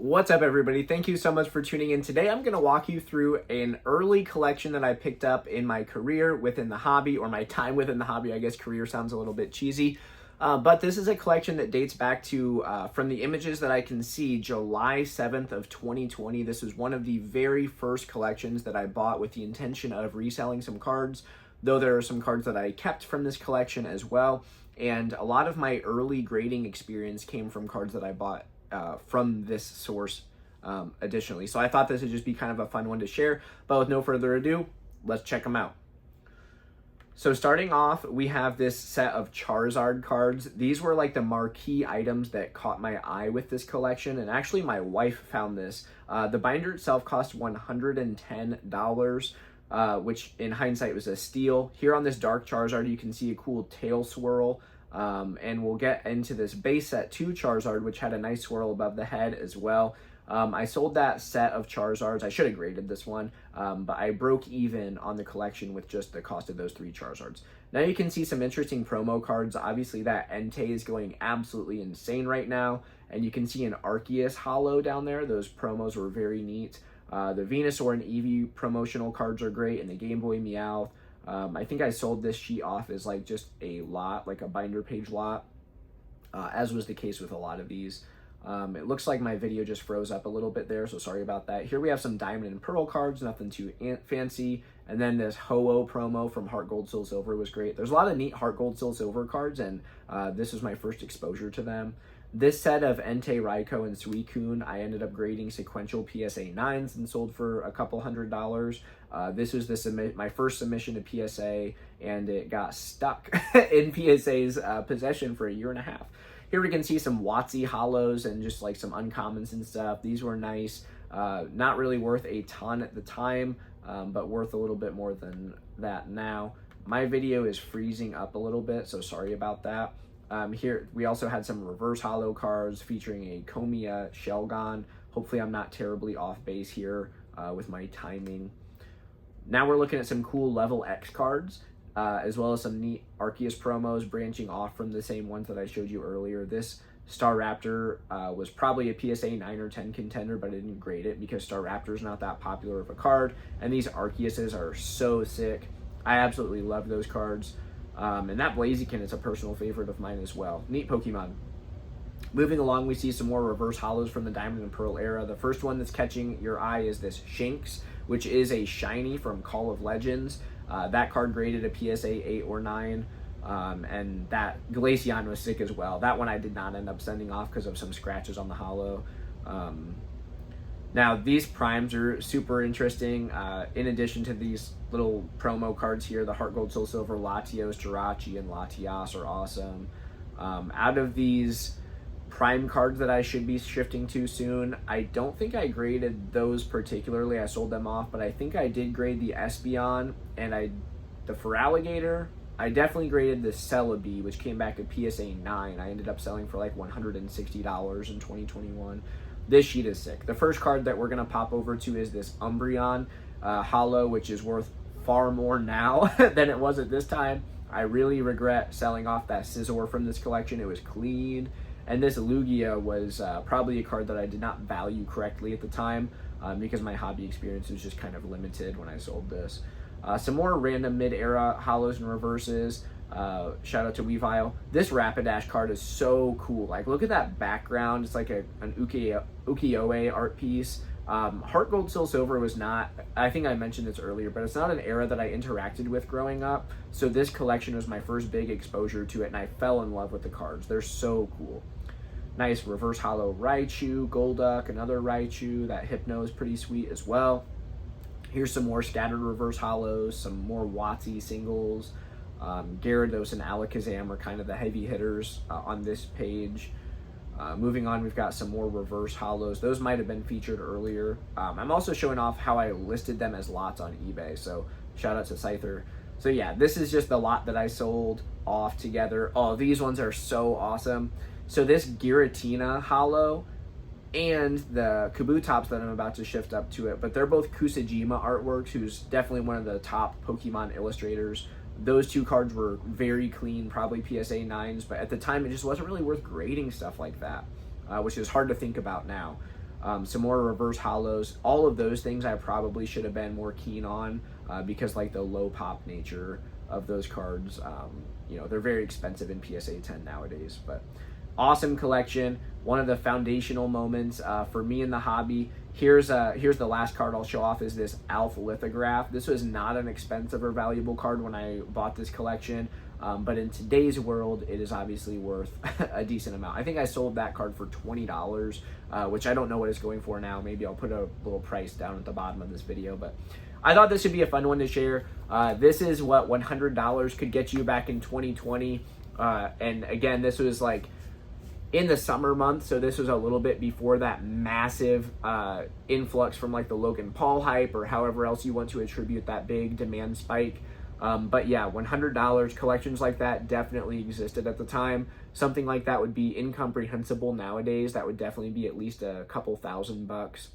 What's up, everybody? Thank you so much for tuning in. Today I'm going to walk you through an early collection that I picked up in my career within the hobby, or my time within the hobby. I guess career sounds a little bit cheesy. But this is a collection that dates back to, from the images that I can see, July 7th of 2020. This was one of the very first collections that I bought with the intention of reselling some cards, though there are some cards that I kept from this collection as well. And a lot of my early grading experience came from cards that I bought from this source additionally. So I thought this would just be kind of a fun one to share. But with no further ado, let's check them out. So starting off, we have this set of Charizard cards. These were like the marquee items that caught my eye with this collection, and actually my wife found this. The binder itself cost $110, which in hindsight was a steal. Here on this Dark Charizard, you can see a cool tail swirl, and we'll get into this base set 2 Charizard, which had a nice swirl above the head as well. I sold that set of Charizards. I should have graded this one, but I broke even on the collection with just the cost of those 3 Charizards. Now you can see some interesting promo cards. Obviously that Entei is going absolutely insane right now, and you can see an Arceus holo down there. Those promos were very neat. The Venusaur and Eevee promotional cards are great, and the Game Boy Meowth. I think I sold this sheet off as like just a lot, like a binder page lot, as was the case with a lot of these. It looks like my video just froze up a little bit there, so sorry about that. Here we have some Diamond and Pearl cards, nothing too fancy. And then this Ho-Oh promo from HeartGold SoulSilver was great. There's a lot of neat HeartGold SoulSilver cards, and this was my first exposure to them. This set of Entei, Raikou, and Suicune, I ended up grading sequential PSA 9s and sold for a couple $100. This was my first submission to PSA, and it got stuck in PSA's possession for a year and a half. Here we can see some WotC holos and just like some uncommons and stuff. These were nice. Not really worth a ton at the time, but worth a little bit more than that now. My video is freezing up a little bit, so sorry about that. Here we also had some reverse holo cards featuring a Comia Shelgon. Hopefully I'm not terribly off base here with my timing. Now we're looking at some cool level X cards, as well as some neat Arceus promos branching off from the same ones that I showed you earlier. This Staraptor was probably a PSA 9 or 10 contender, but I didn't grade it because Staraptor is not that popular of a card, and these Arceuses are so sick. I absolutely love those cards. And that Blaziken is a personal favorite of mine as well. Neat Pokemon. Moving along, we see some more reverse holos from the Diamond and Pearl era. The first one that's catching your eye is this Shinx, which is a shiny from Call of Legends. That card graded a PSA 8 or 9, and that Glaceon was sick as well. That one I did not end up sending off because of some scratches on the holo. Now, these primes are super interesting. In addition to these little promo cards here, the HeartGold SoulSilver Latios, Jirachi, and Latias are awesome. Out of these prime cards that I should be shifting to soon, I don't think I graded those particularly. I sold them off, but I think I did grade the Espeon and the Feraligatr. I definitely graded the Celebi, which came back at PSA 9. I ended up selling for like $160 in 2021. This sheet is sick. The first card that we're going to pop over to is this Umbreon holo, which is worth far more now than it was at this time. I really regret selling off that Scizor from this collection. It was clean. And this Lugia was probably a card that I did not value correctly at the time because my hobby experience was just kind of limited when I sold this. Some more random mid-era holos and reverses. Shout out to Weavile. This Rapidash card is so cool. Like, look at that background. It's like an ukiyo-e art piece. HeartGold SoulSilver was not, I think I mentioned this earlier, but it's not an era that I interacted with growing up. So this collection was my first big exposure to it, and I fell in love with the cards. They're so cool. Nice reverse holo Raichu, Golduck, another Raichu. That Hypno is pretty sweet as well. Here's some more scattered reverse holos, some more WotC singles. Gyarados and Alakazam are kind of the heavy hitters on this page. Moving on, we've got some more reverse holos. Those might have been featured earlier. I'm also showing off how I listed them as lots on eBay, so shout out to Scyther. So yeah, this is just the lot that I sold off together. Oh, these ones are so awesome. So this Giratina holo and the Kabutops that I'm about to shift up to it, but they're both Kusajima artworks, who's definitely one of the top Pokemon illustrators. Those two cards were very clean, probably PSA 9s, but at the time it just wasn't really worth grading stuff like that, which is hard to think about now. some more reverse holos. All of those things I probably should have been more keen on because like the low pop nature of those cards, you know, they're very expensive in PSA 10 nowadays. But awesome collection. One of the foundational moments for me in the hobby. Here's the last card I'll show off, is this Alf lithograph. This was not an expensive or valuable card when I bought this collection, but in today's world, it is obviously worth a decent amount. I think I sold that card for $20, which I don't know what it's going for now. Maybe I'll put a little price down at the bottom of this video, but I thought this would be a fun one to share. This is what $100 could get you back in 2020. And again, this was like in the summer months, so this was a little bit before that massive influx from like the Logan Paul hype or however else you want to attribute that big demand spike. But yeah, $100, collections like that definitely existed at the time. Something like that would be incomprehensible nowadays. That would definitely be at least a couple $1,000.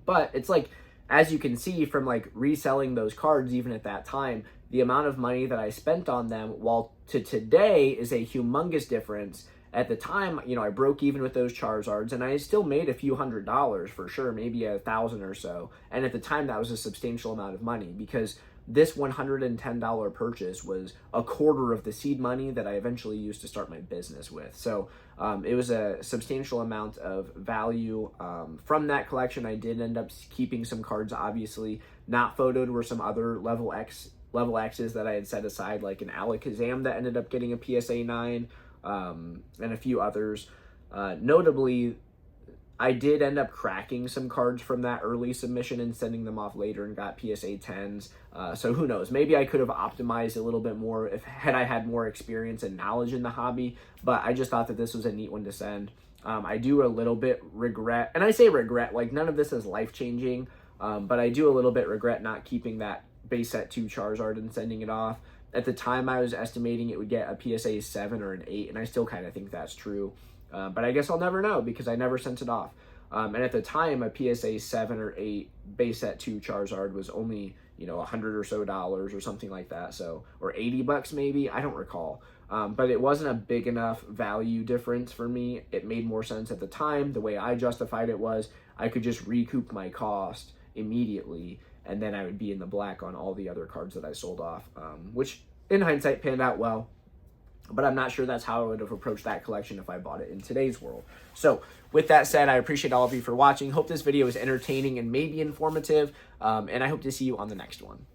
But it's like, as you can see from like reselling those cards, even at that time, the amount of money that I spent on them, while to today is a humongous difference. At the time, you know, I broke even with those Charizards, and I still made a few $100 for sure, maybe $1,000 or so. And at the time, that was a substantial amount of money, because this $110 purchase was a quarter of the seed money that I eventually used to start my business with. So it was a substantial amount of value from that collection. I did end up keeping some cards, obviously. Not photoed were some other level X's that I had set aside, like an Alakazam that ended up getting a PSA 9. And a few others. Notably, I did end up cracking some cards from that early submission and sending them off later and got PSA 10s. So who knows? Maybe I could have optimized a little bit more had I had more experience and knowledge in the hobby. But I just thought that this was a neat one to send. I do a little bit regret, and I say regret, like none of this is life-changing, but I do a little bit regret not keeping that base set 2 Charizard and sending it off. At the time, I was estimating it would get a PSA 7 or an 8, and I still kind of think that's true. But I guess I'll never know because I never sent it off. And at the time, a PSA 7 or 8 base set 2 Charizard was only, you know, $100 or so or something like that. So, or $80 maybe, I don't recall. But it wasn't a big enough value difference for me. It made more sense at the time. The way I justified it was I could just recoup my cost immediately, and then I would be in the black on all the other cards that I sold off, which in hindsight panned out well. But I'm not sure that's how I would have approached that collection if I bought it in today's world. So with that said, I appreciate all of you for watching. Hope this video is entertaining and maybe informative, and I hope to see you on the next one.